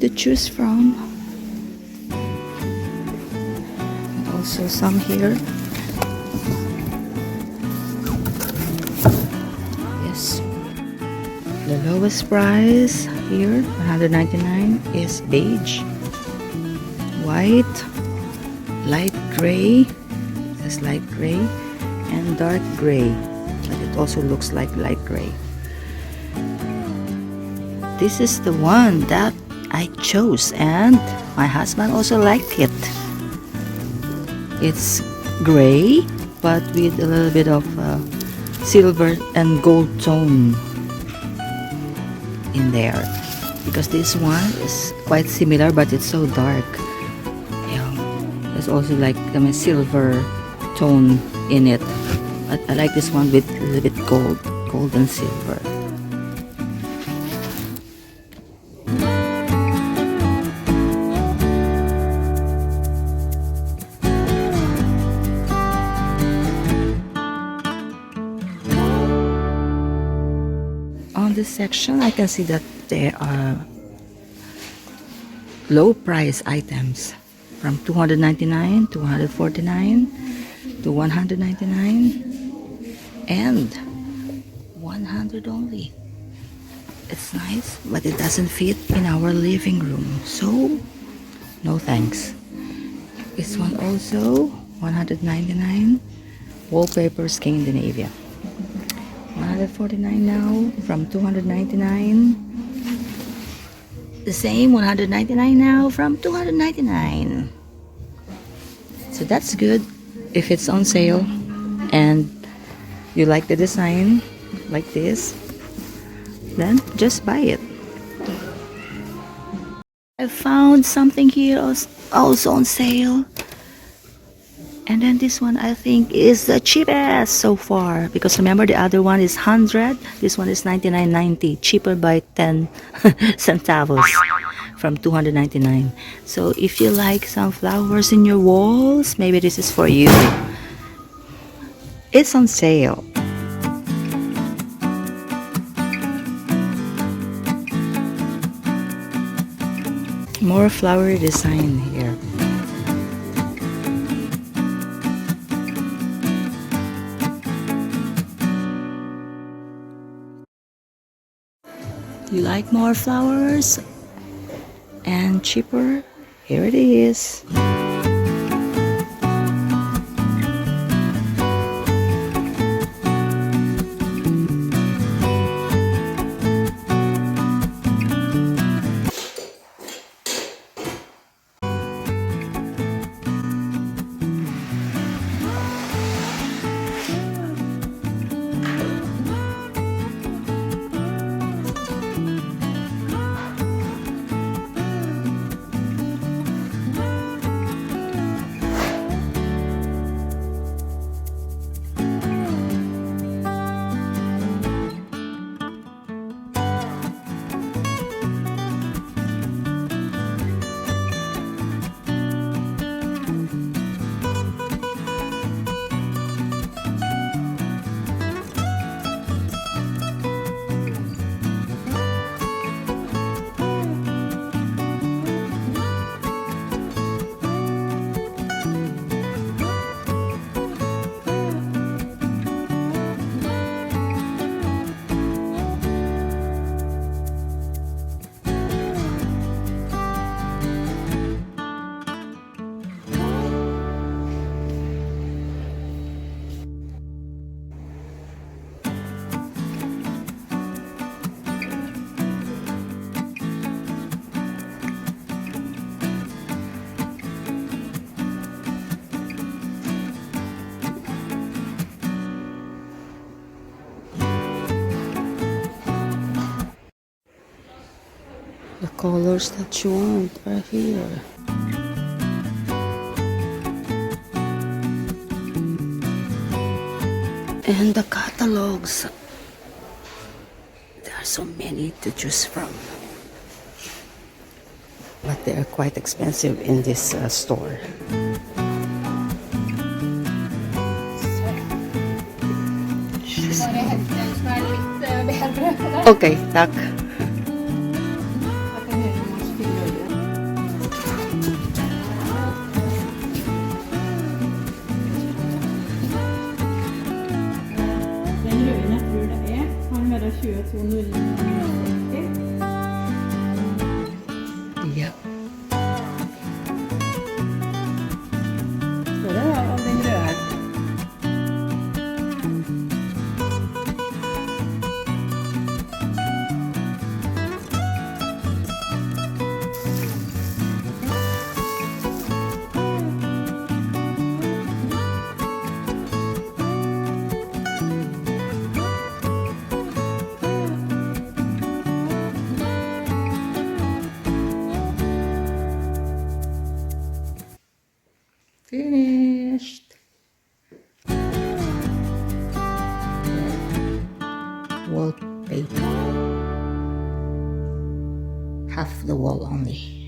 to choose from. And also some here. Yes. The lowest price here, $199, is beige, white, light gray, that's light gray, and dark gray, but it also looks like light gray. This is the one that I chose, and my husband also liked it. It's gray, but with a little bit of silver and gold tone in there, because this one is quite similar, but it's so dark. Yeah, there's also like a silver tone in it, but I like this one with a little bit gold and silver. On this section, I can see that there are low price items from $299 to $149 to $199 and $100 only. It's nice, but it doesn't fit in our living room, so no thanks. This one also $199, wallpaper Scandinavia. $149 now from $299. The same $199 now from $299. So that's good if it's on sale and you like the design like this, then just buy it. I found something here also on sale. And then this one I think is the cheapest so far, because remember the other one is 100, this one is 99.90, cheaper by 10 centavos from 299. So if you like some flowers in your walls, maybe this is for you. It's on sale. More flowery design here. You like more flowers and cheaper? Here it is. The colors that you want are here. And the catalogs. There are so many to choose from. But they are quite expensive in this store. Okay, tack. Yep. Så det var av den røde. Finished. Wallpaper. Half the wall only.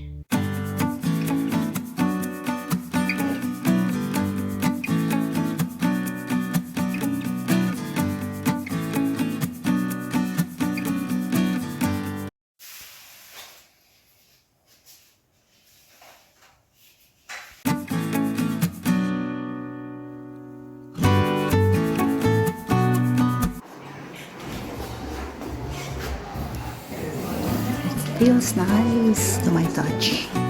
Feels nice to my touch.